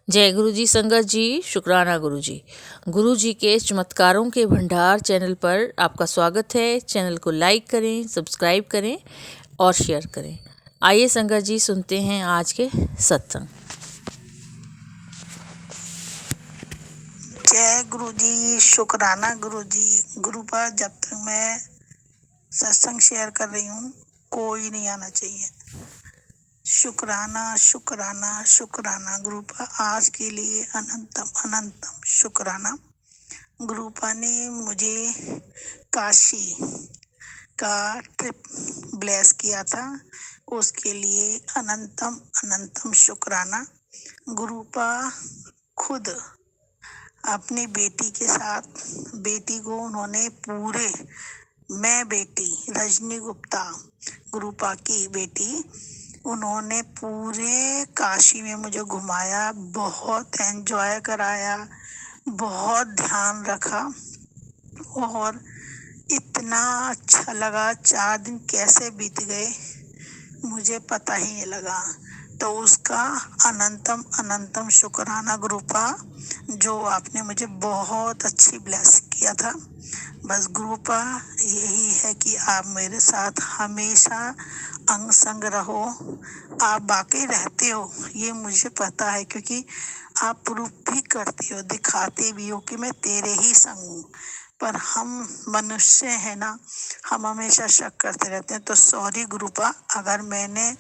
जय गुरु जी संगत जी, शुक्राना गुरु जी। गुरु जी के चमत्कारों के भंडार चैनल पर आपका स्वागत है। चैनल को लाइक करें, सब्सक्राइब करें और शेयर करें। आइए संगत जी सुनते हैं आज के सत्संग। जय गुरु जी, शुक्राना गुरु जी। गुरु पर जब तक मैं सत्संग शेयर कर रही हूँ कोई नहीं आना चाहिए। शुक्राना शुक्राना शुक्राना गुरु पर आज के लिए अनंतम अनंतम शुक्राना। गुरुपा ने मुझे काशी का ट्रिप ब्लेस किया था, उसके लिए अनंतम अनंतम शुक्राना। गुरुपा खुद अपनी बेटी के साथ, बेटी को उन्होंने पूरे, मैं बेटी रजनी गुप्ता गुरुपा की बेटी, उन्होंने पूरे काशी में मुझे घुमाया, बहुत एंजॉय कराया, बहुत ध्यान रखा और इतना अच्छा लगा। 4 दिन कैसे बीत गए मुझे पता ही नहीं लगा। तो उसका अनंतम अनंतम शुक्राना गुरुपा, जो आपने मुझे बहुत अच्छी ब्लेस किया था। बस गुरुपा यही है कि आप मेरे साथ हमेशा अंग संग रहो। आप बाकी रहते हो ये मुझे पता है, क्योंकि आप प्रूफ भी करते हो, दिखाते भी हो कि मैं तेरे ही संग हूँ। पर हम मनुष्य हैं ना, हम हमेशा शक करते रहते हैं। तो सॉरी गुरुपा, अगर मैंने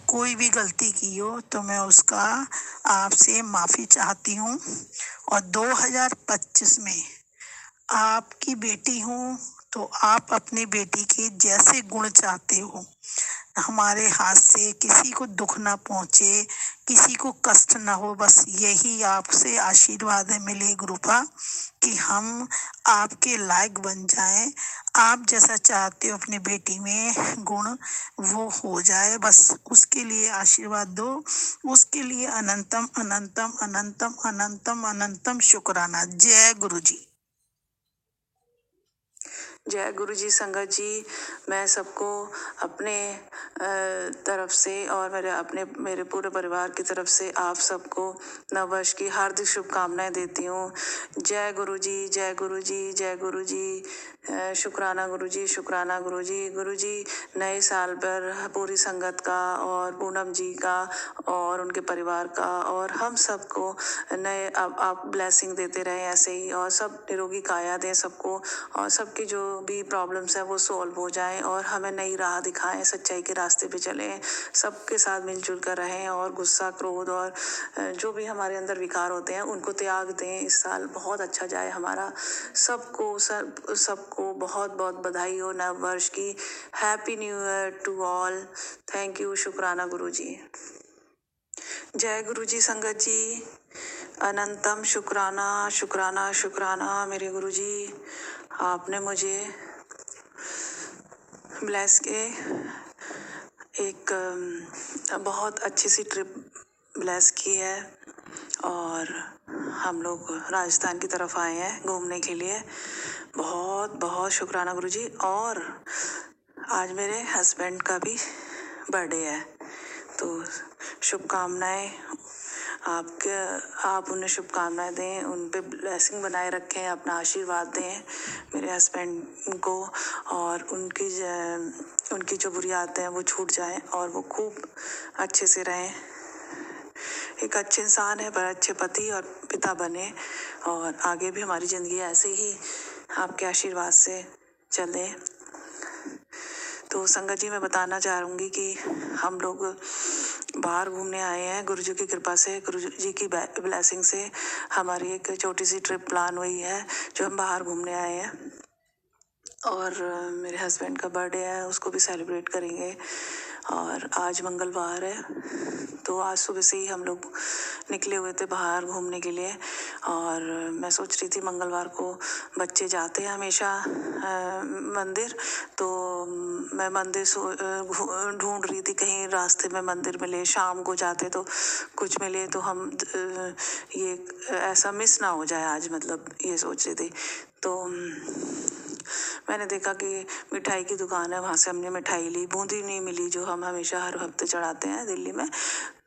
कोई भी गलती की हो तो मैं उसका आपसे माफ़ी चाहती हूँ। और 2025 में आपकी बेटी हूँ तो आप अपनी बेटी के जैसे गुण चाहते हो, हमारे हाथ से किसी को दुख ना पहुँचे, किसी को कष्ट ना हो, बस यही आपसे आशीर्वाद है मिले गुरुपा, कि हम आपके लायक बन जाएं। आप जैसा चाहते हो अपनी बेटी में गुण वो हो जाए, बस उसके लिए आशीर्वाद दो। उसके लिए अनंतम अनंतम अनंतम अनंतम अनंतम शुक्राना। जय गुरु जी। जय गुरु जी संगत जी। मैं सबको अपने तरफ से और मेरे पूरे परिवार की तरफ से आप सबको नववर्ष की हार्दिक शुभकामनाएं देती हूँ। जय गुरु जी, जय गुरु जी, जय गुरु जी। शुक्राना गुरु जी, शुक्राना गुरु जी। गुरु जी नए साल पर पूरी संगत का और पूनम जी का और उनके परिवार का और हम सबको नए आप ब्लेसिंग देते रहें ऐसे ही, और सब निरोगी काया दें सबको, और सबकी जो भी प्रॉब्लम्स है वो सॉल्व हो जाएं और हमें नई राह दिखाएं, सच्चाई के रास्ते पे चलें, सबके साथ मिलजुल कर रहें और गुस्सा क्रोध और जो भी हमारे अंदर विकार होते हैं उनको त्याग दें। इस साल बहुत अच्छा जाए हमारा। सबको बहुत बहुत बधाई हो नव वर्ष की। Happy new year to all. Thank you. शुक्राना गुरु जी। जय गुरु जी संगत जी। अनंतम शुक्राना शुक्राना शुक्राना मेरे गुरु जी। आपने मुझे ब्लेस के एक बहुत अच्छी सी ट्रिप ब्लेस की है और हम लोग राजस्थान की तरफ आए हैं घूमने के लिए। बहुत बहुत शुक्राना गुरु जी। और आज मेरे हस्बैंड का भी बर्थडे है, तो शुभकामनाएं आप उन्हें शुभकामनाएं दें, उन पे ब्लेसिंग बनाए रखें, अपना आशीर्वाद दें मेरे हस्बैंड को, और उनकी जो बुरी आदतें हैं वो छूट जाएं और वो खूब अच्छे से रहें। एक अच्छे इंसान है पर अच्छे पति और पिता बने, और आगे भी हमारी ज़िंदगी ऐसे ही आपके आशीर्वाद से चले। तो संगत जी मैं बताना चाहूँगी कि हम लोग बाहर घूमने आए हैं गुरु जी की कृपा से, गुरु जी की ब्लेसिंग से हमारी एक छोटी सी ट्रिप प्लान हुई है जो हम बाहर घूमने आए हैं। और मेरे हस्बैंड का बर्थडे है, उसको भी सेलिब्रेट करेंगे। और आज मंगलवार है, तो आज सुबह से ही हम लोग निकले हुए थे बाहर घूमने के लिए। और मैं सोच रही थी मंगलवार को बच्चे जाते हैं हमेशा मंदिर, तो मैं मंदिर ढूंढ रही थी कहीं रास्ते में मंदिर मिले, शाम को जाते तो कुछ मिले, तो हम ये ऐसा मिस ना हो जाए आज, मतलब ये सोच रही थी। तो मैंने देखा कि मिठाई की दुकान है, वहाँ से हमने मिठाई ली। बूंदी नहीं मिली जो हम हमेशा हर हफ्ते चढ़ाते हैं दिल्ली में,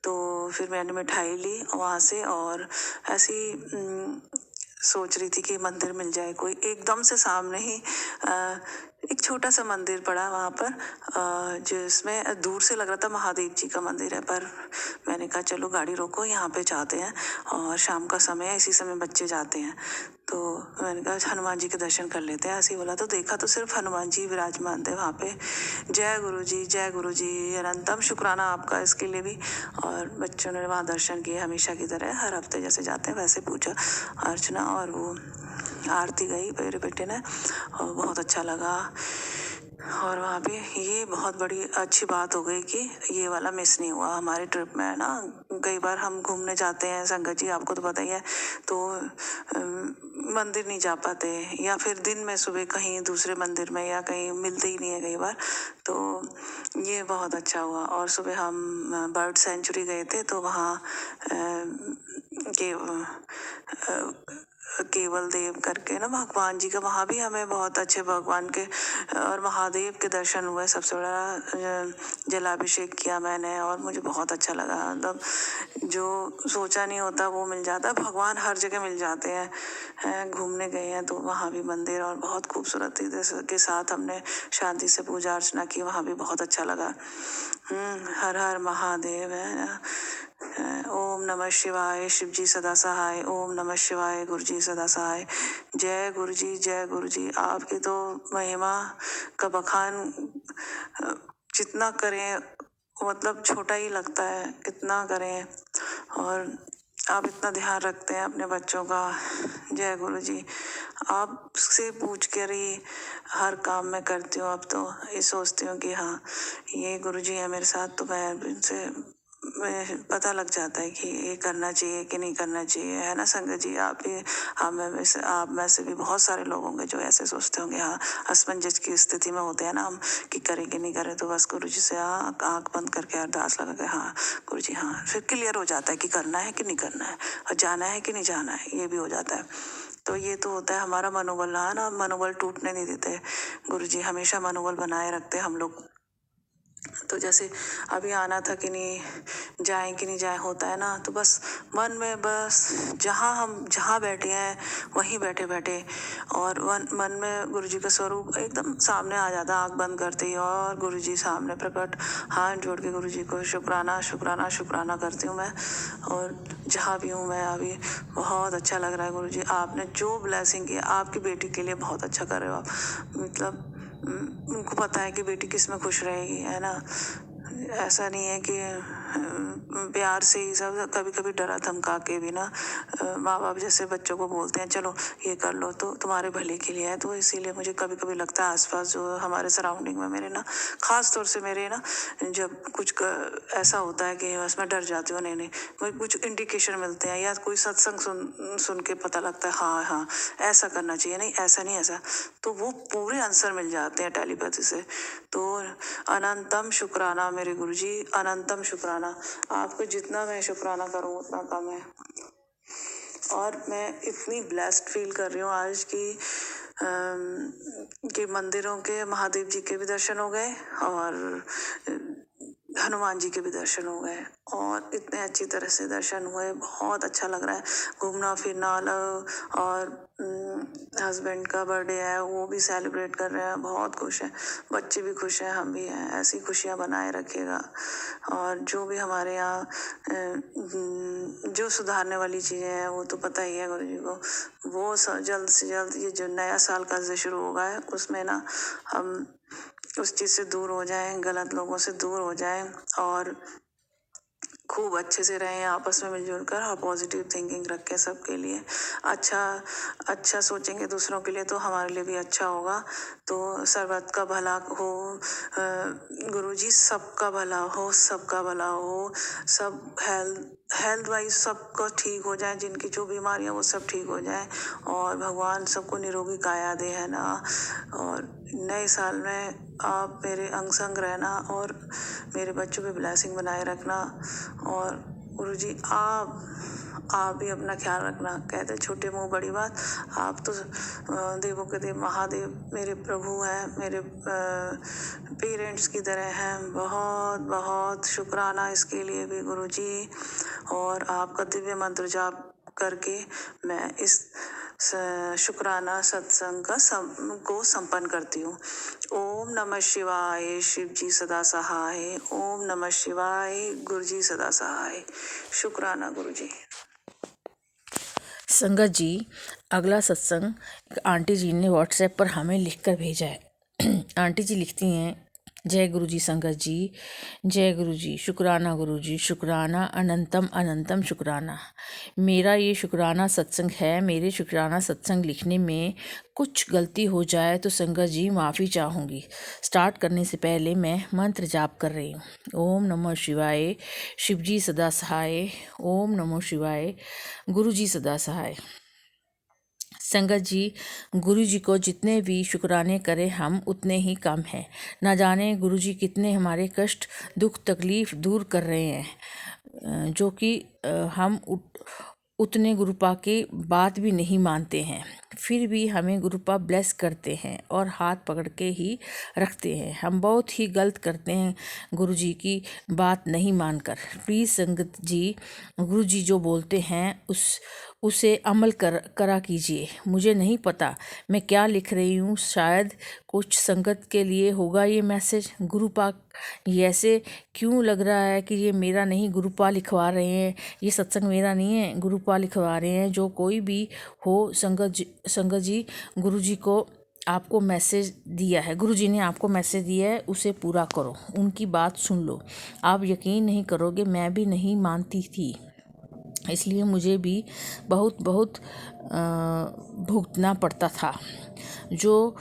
तो फिर मैंने मिठाई ली वहाँ से, और ऐसी सोच रही थी कि मंदिर मिल जाए कोई। एकदम से सामने ही एक छोटा सा मंदिर पड़ा वहाँ पर, जिसमें दूर से लग रहा था महादेव जी का मंदिर है, पर मैंने कहा चलो गाड़ी रोको, यहाँ पे जाते हैं, और शाम का समय है, इसी समय बच्चे जाते हैं, तो मैंने कहा हनुमान जी के दर्शन कर लेते हैं। ऐसे ही बोला तो देखा तो सिर्फ हनुमान जी विराजमान थे वहाँ पे। जय गुरु जी, जय गुरु जी, अनंतम शुक्राना आपका इसके लिए भी। और बच्चों ने वहाँ दर्शन किए, हमेशा की तरह हर हफ्ते जैसे जाते हैं वैसे पूजा अर्चना, और वो आरती गई मेरे बेटे ने, और बहुत अच्छा लगा। और वहाँ पे ये बहुत बड़ी अच्छी बात हो गई कि ये वाला मिस नहीं हुआ हमारे ट्रिप में, है ना। कई बार हम घूमने जाते हैं संगत जी, आपको तो पता ही है, तो मंदिर नहीं जा पाते, या फिर दिन में सुबह कहीं दूसरे मंदिर में या कहीं मिलते ही नहीं है कई बार, तो ये बहुत अच्छा हुआ। और सुबह हम बर्ड सेंचुरी गए थे, तो वहाँ के केवल देव करके ना भगवान जी का, वहाँ भी हमें बहुत अच्छे भगवान के और महादेव के दर्शन हुए। सबसे बड़ा जलाभिषेक किया मैंने, और मुझे बहुत अच्छा लगा। मतलब जो सोचा नहीं होता वो मिल जाता है, भगवान हर जगह मिल जाते हैं। घूमने गए हैं तो वहाँ भी मंदिर, और बहुत खूबसूरती के साथ हमने शांति से पूजा अर्चना की, वहाँ भी बहुत अच्छा लगा। हर हर महादेव है। ओम नमः शिवाय, शिव जी सदा सहाय। ओम नमः शिवाय, गुरु जी सदा सहाय। जय गुरु जी, जय गुरु जी। आपकी तो महिमा का बखान जितना करें मतलब छोटा ही लगता है, कितना करें। और आप इतना ध्यान रखते हैं अपने बच्चों का। जय गुरु जी। आपसे पूछ कर ही हर काम में करती हूँ। अब तो ये सोचती हूँ कि हाँ ये गुरु जी है मेरे साथ, तो मैं इनसे पता लग जाता है कि ये करना चाहिए कि नहीं करना चाहिए, है ना संगत जी। आप भी आप में से भी बहुत सारे लोग होंगे जो ऐसे सोचते होंगे, हाँ असमंजस की स्थिति में होते हैं ना हम, कि करें कि नहीं करें, तो बस गुरु जी से आँख बंद करके अरदास लगा के हाँ गुरु जी हाँ, फिर क्लियर हो जाता है कि करना है कि नहीं करना है, और जाना है कि नहीं जाना है, ये भी हो जाता है। तो ये तो होता है हमारा मनोबल, हाँ ना, मनोबल टूटने नहीं देते गुरु जी, हमेशा मनोबल बनाए रखते हम लोग। तो जैसे अभी आना था कि नहीं जाएं कि नहीं जाएं होता है ना, तो बस मन में बस जहाँ बैठे हैं वहीं बैठे बैठे, और मन में गुरु जी का स्वरूप एकदम सामने आ जाता, आँख बंद करते ही, और गुरु जी सामने प्रकट, हाथ जोड़ के गुरु जी को शुक्राना शुक्राना शुक्राना करती हूँ मैं। और जहाँ भी हूँ मैं अभी, बहुत अच्छा लग रहा है गुरु जी, आपने जो ब्लेसिंग किया आपकी बेटी के लिए बहुत अच्छा कर रहे हो आप। मतलब उनको पता है कि बेटी किस में खुश रहेगी, है ना। ऐसा नहीं है कि प्यार से ही सब, कभी कभी डरा धमका के भी ना माँ बाप जैसे बच्चों को बोलते हैं चलो ये कर लो तो तुम्हारे भले के लिए है। तो इसीलिए मुझे कभी कभी लगता है आसपास जो हमारे सराउंडिंग में मेरे ना, खास तौर से मेरे ना, जब कुछ ऐसा होता है कि बस मैं डर जाती हूँ, नहीं मुझे कुछ इंडिकेशन मिलते हैं, या कोई सत्संग सुन के पता लगता है हाँ हाँ ऐसा करना चाहिए, नहीं ऐसा नहीं ऐसा, तो वो पूरे आंसर मिल जाते हैं टेलीपैथी से। तो अनंतम शुक्राना मेरे गुरु जी, अनंतम शुक्राना। आपको जितना मैं शुक्राना करूँ उतना कम है। और मैं इतनी ब्लेस्ड फील कर रही हूँ आज कि मंदिरों के, महादेव जी के भी दर्शन हो गए, और हनुमान जी के भी दर्शन हो गए, और इतने अच्छी तरह से दर्शन हुए, बहुत अच्छा लग रहा है। घूमना फिरना अलग, और हस्बैंड का बर्थडे है वो भी सेलिब्रेट कर रहे हैं, बहुत खुश हैं, बच्चे भी खुश हैं, हम भी हैं। ऐसी खुशियाँ बनाए रखिएगा। और जो भी हमारे यहाँ जो सुधारने वाली चीज़ें हैं वो तो पता ही है गुरु जी को, वो जल्द से जल्द ये जो नया साल का जो शुरू होगा है उसमें ना हम उस चीज़ से दूर हो जाएं, गलत लोगों से दूर हो जाएं, और खूब अच्छे से रहें आपस में मिलजुल कर, और पॉजिटिव थिंकिंग रखें सबके लिए। अच्छा सोचेंगे दूसरों के लिए तो हमारे लिए भी अच्छा होगा। तो सर्वत का भला हो गुरुजी, सबका भला हो, सबका भला हो, सब हेल्थ वाइज सबका ठीक हो जाए, जिनकी जो बीमारियां वो सब ठीक हो जाए, और भगवान सबको निरोगी काया दे, है ना। और नए साल में आप मेरे अंग संग रहना, और मेरे बच्चों पे ब्लेसिंग बनाए रखना। और गुरुजी आप आप भी अपना ख्याल रखना। कहते छोटे मुंह बड़ी बात। आप तो देवों के देव महादेव मेरे प्रभु हैं, मेरे पेरेंट्स की तरह हैं। बहुत बहुत शुक्राना इसके लिए भी गुरुजी। और आपका दिव्य मंत्र जाप करके मैं इस शुक्राना सत्संग को संपन्न करती हूँ। ओम नमः शिवाय, शिव जी सदा सहाय। ओम नमः शिवाय, गुरु जी सदा सहाय। शुक्राना गुरु जी। संगत जी, अगला सत्संग एक आंटी जी ने व्हाट्सएप पर हमें लिखकर भेजा है। आंटी जी लिखती हैं, जय गुरु जी संगत जी, जय गुरु जी, शुक्राना गुरु जी, शुक्राना अनंतम अनंतम शुक्राना। मेरा ये शुक्राना सत्संग है। मेरे शुक्राना सत्संग लिखने में कुछ गलती हो जाए तो संगत जी माफ़ी चाहूँगी। स्टार्ट करने से पहले मैं मंत्र जाप कर रही हूँ। ओम नमः शिवाय, शिव जी सदा सहाय। ओम नमः शिवाय, गुरु जी सदा सहाय। संगत जी, गुरु जी को जितने भी शुक्राने करें हम उतने ही कम हैं। ना जाने गुरु जी कितने हमारे कष्ट दुख तकलीफ़ दूर कर रहे हैं, जो कि हम उतने गुरुपा की बात भी नहीं मानते हैं। फिर भी हमें गुरुपा ब्लेस करते हैं और हाथ पकड़ के ही रखते हैं। हम बहुत ही गलत करते हैं गुरु जी की बात नहीं मानकर। प्लीज़ संगत जी, गुरु जी जो बोलते हैं उसे अमल करा कीजिए। मुझे नहीं पता मैं क्या लिख रही हूँ, शायद कुछ संगत के लिए होगा ये मैसेज। गुरुपा ये ऐसे क्यों लग रहा है कि ये मेरा नहीं, गुरुपा लिखवा रहे हैं, ये सत्संग मेरा नहीं है, गुरुपा लिखवा रहे हैं। जो कोई भी हो संगत जी, गुरु जी को आपको मैसेज दिया है, गुरु जी ने आपको मैसेज दिया है, उसे पूरा करो, उनकी बात सुन लो। आप यकीन नहीं करोगे, मैं भी नहीं मानती थी, इसलिए मुझे भी बहुत बहुत भुगतना पड़ता था। जो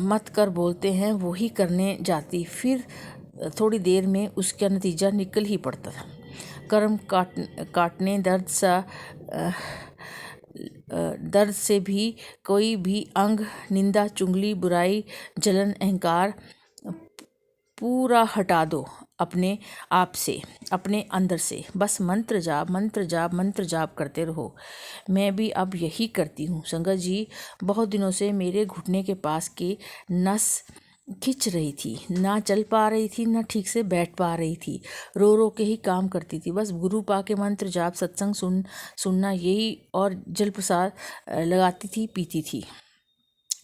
मत कर बोलते हैं वही करने जाती, फिर थोड़ी देर में उसका नतीजा निकल ही पड़ता था। कर्म काटने दर्द से भी कोई भी अंग, निंदा चुगली बुराई जलन अहंकार पूरा हटा दो अपने आप से, अपने अंदर से। बस मंत्र जाप करते रहो। मैं भी अब यही करती हूँ संगत जी। बहुत दिनों से मेरे घुटने के पास की नस खिंच रही थी, ना चल पा रही थी, ना ठीक से बैठ पा रही थी, रो रो के ही काम करती थी। बस गुरु पा के मंत्र जाप सत्संग सुनना यही, और जल प्रसाद लगाती थी, पीती थी,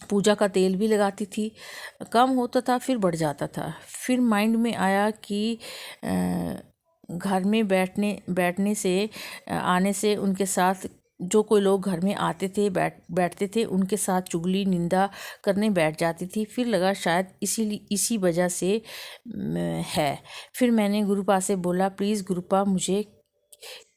पूजा का तेल भी लगाती थी। कम होता था फिर बढ़ जाता था। फिर माइंड में आया कि घर में बैठने से आने से उनके साथ जो कोई लोग घर में आते थे बैठते थे, उनके साथ चुगली निंदा करने बैठ जाती थी। फिर लगा शायद इसी वजह से है। फिर मैंने गुरुपा से बोला, प्लीज़ गुरुपा मुझे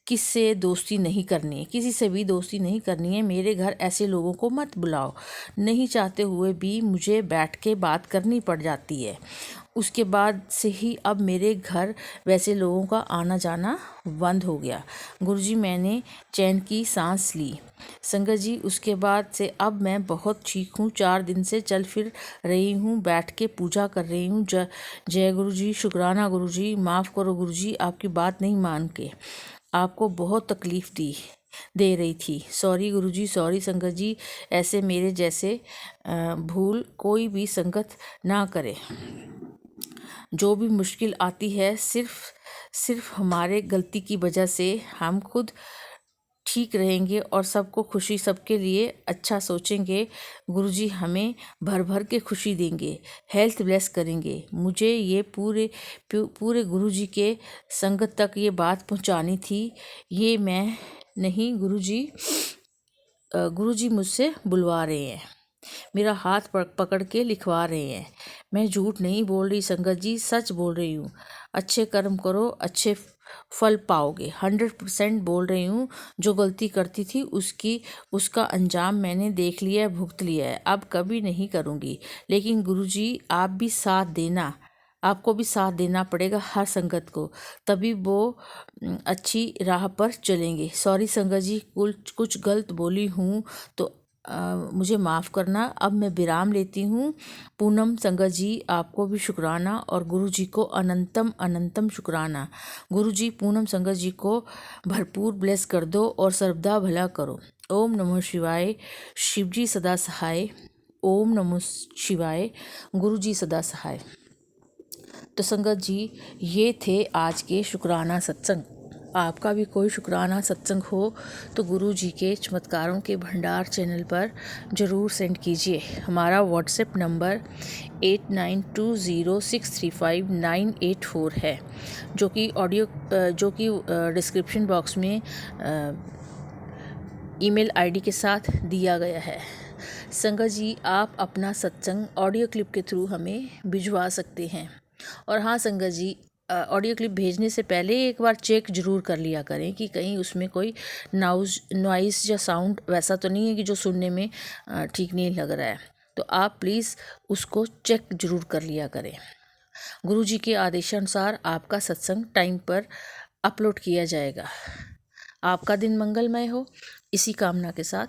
किससे दोस्ती नहीं करनी है, किसी से भी दोस्ती नहीं करनी है। मेरे घर ऐसे लोगों को मत बुलाओ। नहीं चाहते हुए भी मुझे बैठ के बात करनी पड़ जाती है। उसके बाद से ही अब मेरे घर वैसे लोगों का आना जाना बंद हो गया। गुरुजी, मैंने चैन की सांस ली संगत जी। उसके बाद से अब मैं बहुत ठीक हूँ। 4 दिन से चल फिर रही हूँ, बैठ के पूजा कर रही हूँ। जय गुरु जी, शुक्राना गुरु जी, माफ़ करो गुरु जी, आपकी बात नहीं मान के आपको बहुत तकलीफ़ दे रही थी। सॉरी गुरुजी, सॉरी संगत जी। ऐसे मेरे जैसे भूल कोई भी संगत ना करे। जो भी मुश्किल आती है सिर्फ हमारे गलती की वजह से। हम खुद ठीक रहेंगे और सबको खुशी, सबके लिए अच्छा सोचेंगे। गुरुजी हमें भर भर के खुशी देंगे, हेल्थ ब्लेस करेंगे। मुझे ये पूरे गुरुजी के संगत तक ये बात पहुंचानी थी। ये मैं नहीं, गुरुजी मुझसे बुलवा रहे हैं, मेरा हाथ पकड़ के लिखवा रहे हैं। मैं झूठ नहीं बोल रही संगत जी, सच बोल रही हूँ। अच्छे कर्म करो, अच्छे फल पाओगे। 100% बोल रही हूँ। जो गलती करती थी उसका अंजाम मैंने देख लिया है, भुगत लिया है। अब कभी नहीं करूँगी। लेकिन गुरुजी आप भी साथ देना, आपको भी साथ देना पड़ेगा हर संगत को, तभी वो अच्छी राह पर चलेंगे। सॉरी संगत जी, कुछ गलत बोली हूँ तो मुझे माफ़ करना। अब मैं विराम लेती हूँ। पूनम संगत जी, आपको भी शुक्राना और गुरु जी को अनंतम अनंतम शुक्राना। गुरु जी पूनम संगत जी को भरपूर ब्लेस कर दो और सर्वदा भला करो। ओम नमः शिवाय। शिव जी सदा सहाय। ओम नमः शिवाय। गुरु जी सदा सहाय। तो संगत जी, ये थे आज के शुक्राना सत्संग। आपका भी कोई शुक्राना सत्संग हो तो गुरु जी के चमत्कारों के भंडार चैनल पर ज़रूर सेंड कीजिए। हमारा व्हाट्सएप नंबर 8920635984 है, जो कि डिस्क्रिप्शन बॉक्स में ईमेल आईडी के साथ दिया गया है। संगत जी, आप अपना सत्संग ऑडियो क्लिप के थ्रू हमें भिजवा सकते हैं। और हाँ संगत जी, ऑडियो क्लिप भेजने से पहले एक बार चेक ज़रूर कर लिया करें कि कहीं उसमें कोई नॉइस या साउंड वैसा तो नहीं है कि जो सुनने में ठीक नहीं लग रहा है। तो आप प्लीज़ उसको चेक ज़रूर कर लिया करें। गुरु जी के आदेशानुसार आपका सत्संग टाइम पर अपलोड किया जाएगा। आपका दिन मंगलमय हो, इसी कामना के साथ।